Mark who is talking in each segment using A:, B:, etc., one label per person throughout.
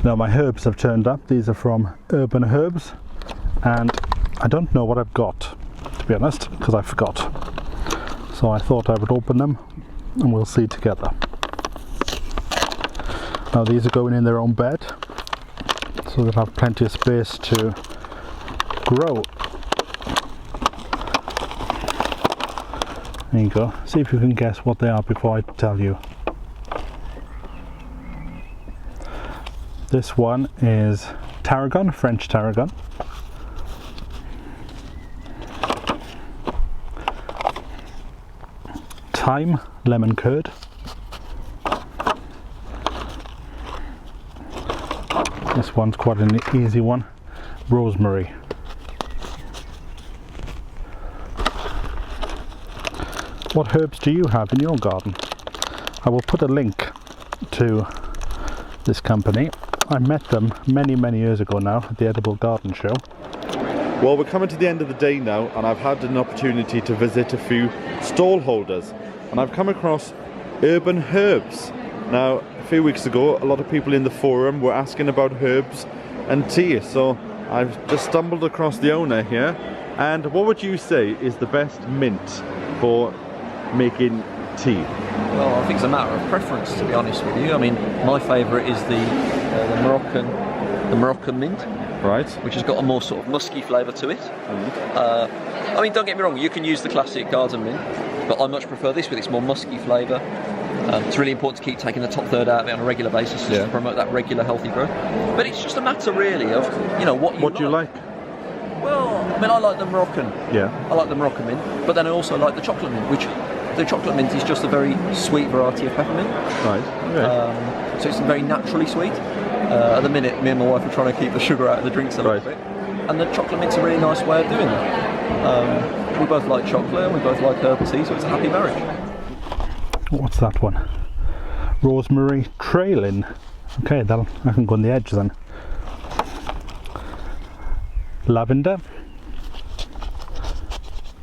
A: Now my herbs have turned up. These are from Urban Herbs, and I don't know what I've got, to be honest, because I forgot. So I thought I would open them and we'll see together. Now these are going in their own bed, so they'll have plenty of space to grow. There you go. See if you can guess what they are before I tell you. This one is tarragon, French tarragon. Thyme, lemon curd. This one's quite an easy one. Rosemary. What herbs do you have in your garden? I will put a link to this company. I met them many years ago now at the Edible Garden Show. Well, we're coming to the end of the day now, and I've had an opportunity to visit a few stall holders, and I've come across Urban Herbs. Now, a few weeks ago, a lot of people in the forum were asking about herbs and tea, so I've just stumbled across the owner here. And what would you say is the best mint for making tea?
B: Well, I think it's a matter of preference, to be honest with you. I mean, my favourite is the Moroccan mint,
A: right?
B: Which has got a more sort of musky flavour to it. I mean, don't get me wrong, you can use the classic garden mint, but I much prefer this with its more musky flavour. It's really important to keep taking the top third out of it on a regular basis just to promote that regular healthy growth. But it's just a matter really of, you know, what
A: do you like?
B: Well, I mean, I like the Moroccan.
A: Yeah.
B: I like the Moroccan mint, but then I also like the chocolate mint, which the chocolate mint is just a very sweet variety of peppermint.
A: Right. Okay.
B: So it's very naturally sweet. At the minute, me and my wife are trying to keep the sugar out of the drinks a little bit, and the chocolate mint's a really nice way of doing that. We both like chocolate and we both like herbal tea, so it's a happy marriage.
A: What's that one? Rosemary trailing. Okay, I can go on the edge then. Lavender.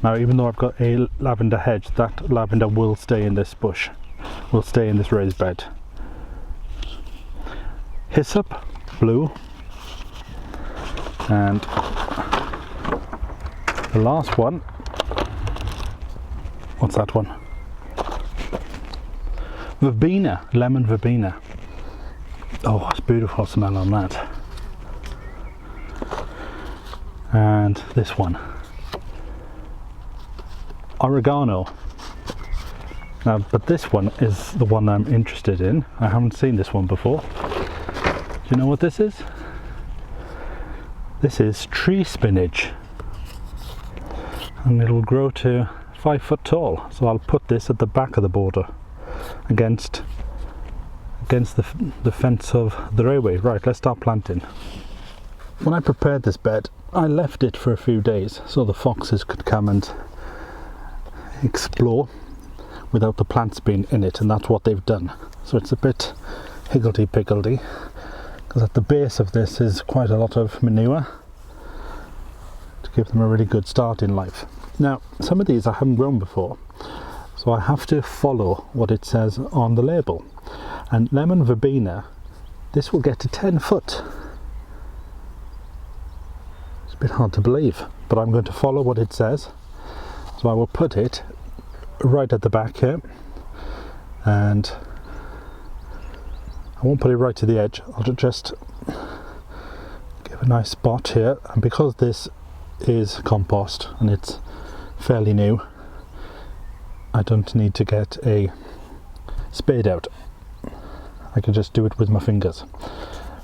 A: Now, even though I've got a lavender hedge, that lavender will stay in this bush, will stay in this raised bed. Hyssop, blue. And the last one, what's that one? Verbena, lemon verbena. Oh, it's beautiful smell on that. And this one, oregano. Now, but this one is the one I'm interested in. I haven't seen this one before. Do you know what this is? This is tree spinach, and it'll grow to 5 foot tall. So I'll put this at the back of the border against the fence of the railway. Right, let's start planting. When I prepared this bed, I left it for a few days so the foxes could come and explore without the plants being in it, and that's what they've done. So it's a bit higgledy-piggledy, because at the base of this is quite a lot of manure to give them a really good start in life. Now, some of these I haven't grown before, so I have to follow what it says on the label. And lemon verbena, this will get to 10 foot. It's a bit hard to believe, but I'm going to follow what it says. So I will put it right at the back here, and I won't put it right to the edge. I'll just give a nice spot here, and because this is compost and it's fairly new, I don't need to get a spade out. I can just do it with my fingers.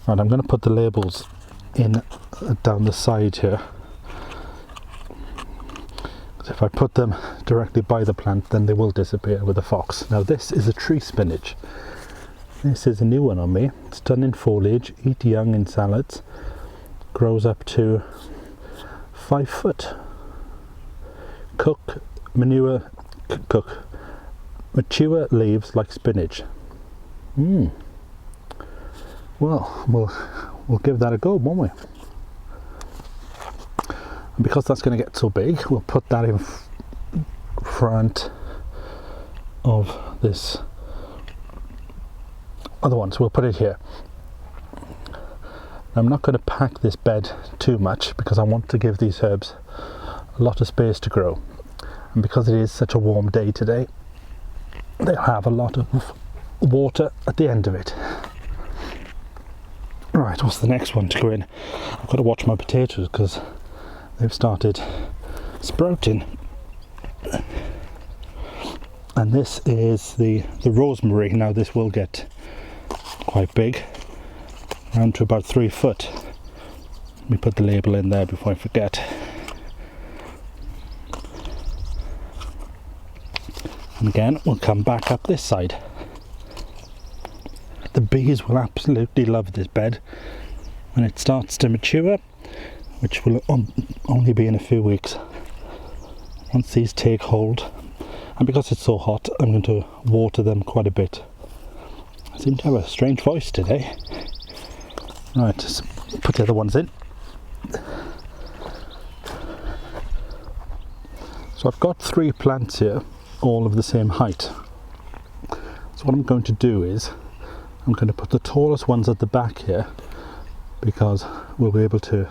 A: Right, I'm going to put the labels in down the side here. If I put them directly by the plant, then they will disappear with the fox. Now, this is a tree spinach. This is a new one on me. It's done in foliage, eat young in salads, grows up to 5 foot. Cook, mature leaves like spinach. Well, we'll give that a go, won't we? And because that's going to get so big, we'll put that in front of this other one. So we'll put it here. I'm not going to pack this bed too much because I want to give these herbs a lot of space to grow, and because it is such a warm day today, they'll have a lot of water at the end of it. Right, what's the next one to go in? I've got to watch my potatoes because they've started sprouting. And this is the rosemary. Now this will get quite big, around to about 3 foot. Let me put the label in there before I forget. And again, we'll come back up this side. The bees will absolutely love this bed when it starts to mature, which will only be in a few weeks. Once these take hold, and because it's so hot, I'm going to water them quite a bit. I seem to have a strange voice today. Right, just put the other ones in. So I've got 3 plants here, all of the same height. So what I'm going to do is, I'm going to put the tallest ones at the back here, because we'll be able to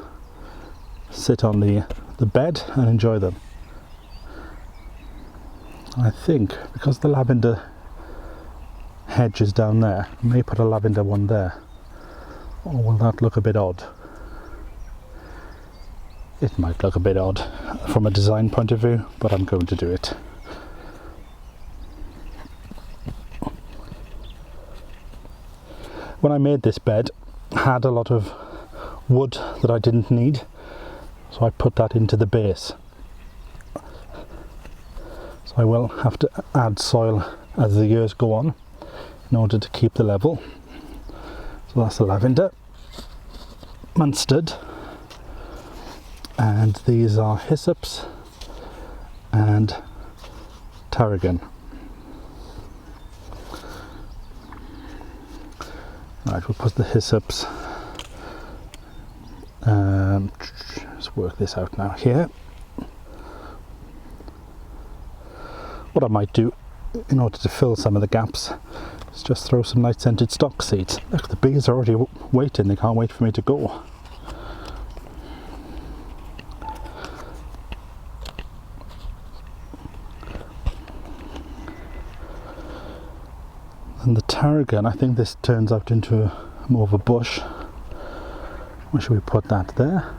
A: sit on the bed and enjoy them. I think because the lavender hedge is down there, I may put a lavender one there. Or will that look a bit odd? It might look a bit odd from a design point of view, but I'm going to do it. When I made this bed, I had a lot of wood that I didn't need, so I put that into the base. So I will have to add soil as the years go on in order to keep the level. So that's the lavender, mustard, and these are hyssops and tarragon. Right, we'll put the hyssops, let's work this out now here. What I might do in order to fill some of the gaps is just throw some nice scented stock seeds. Look, the bees are already waiting, they can't wait for me to go. And the tarragon, I think this turns out into more of a bush. Where should we put that? There?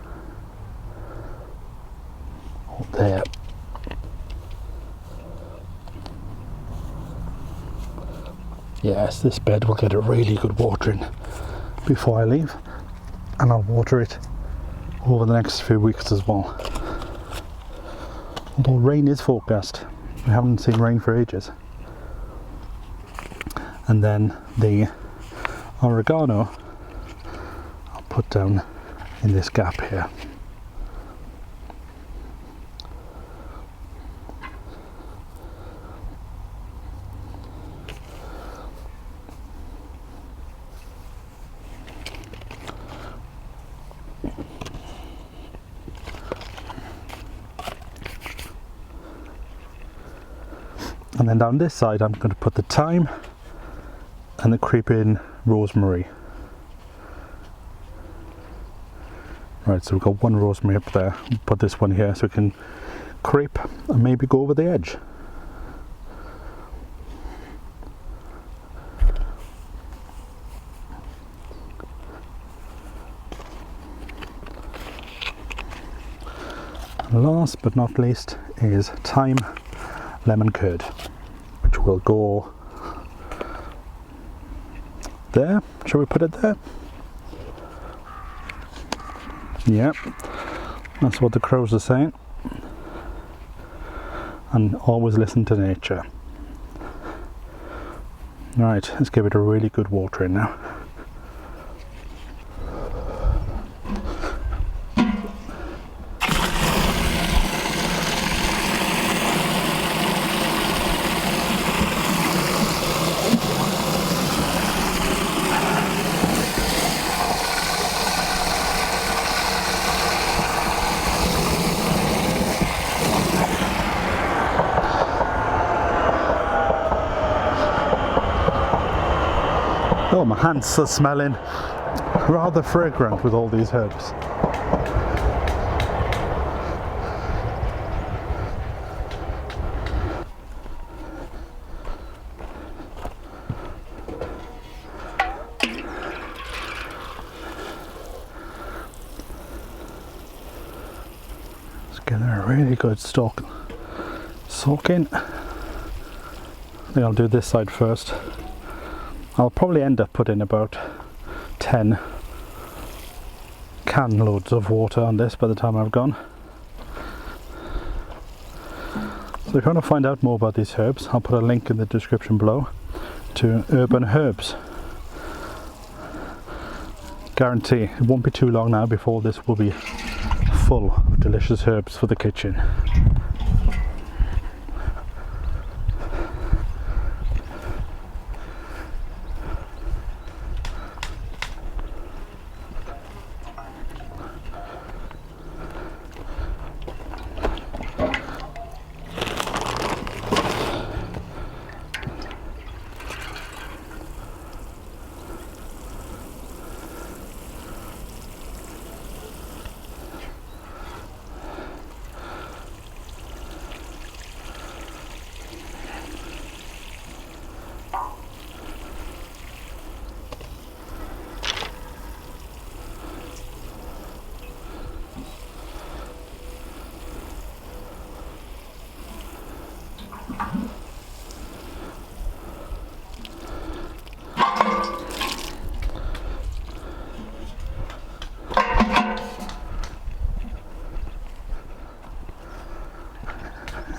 A: Or there? Yes, this bed will get a really good watering before I leave, and I'll water it over the next few weeks as well. Although rain is forecast, we haven't seen rain for ages. And then the oregano I'll put down in this gap here. And then down this side I'm going to put the thyme and the creeping rosemary. Right, so we've got 1 rosemary up there. We'll put this one here so we can creep and maybe go over the edge. And last but not least is thyme lemon curd, which will go there. Shall we put it there? Yep, that's what the crows are saying. And always listen to nature. Right, let's give it a really good watering now. Oh, my hands are smelling. rather fragrant with all these herbs. Just getting a really good soak in. I think I'll do this side first. I'll probably end up putting about 10 can loads of water on this by the time I've gone. So if you want to find out more about these herbs, I'll put a link in the description below to Urban Herbs. Guarantee it won't be too long now before this will be full of delicious herbs for the kitchen.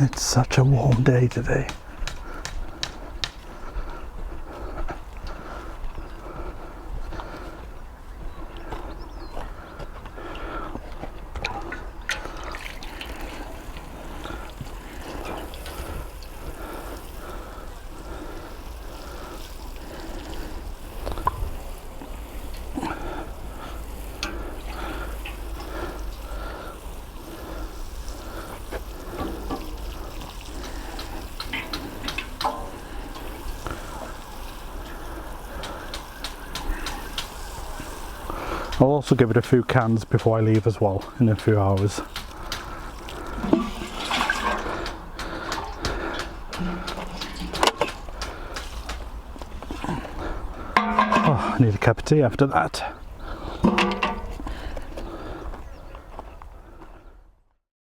A: It's such a warm day today. I'll also give it a few cans before I leave as well, in a few hours. Oh, I need a cup of tea after that.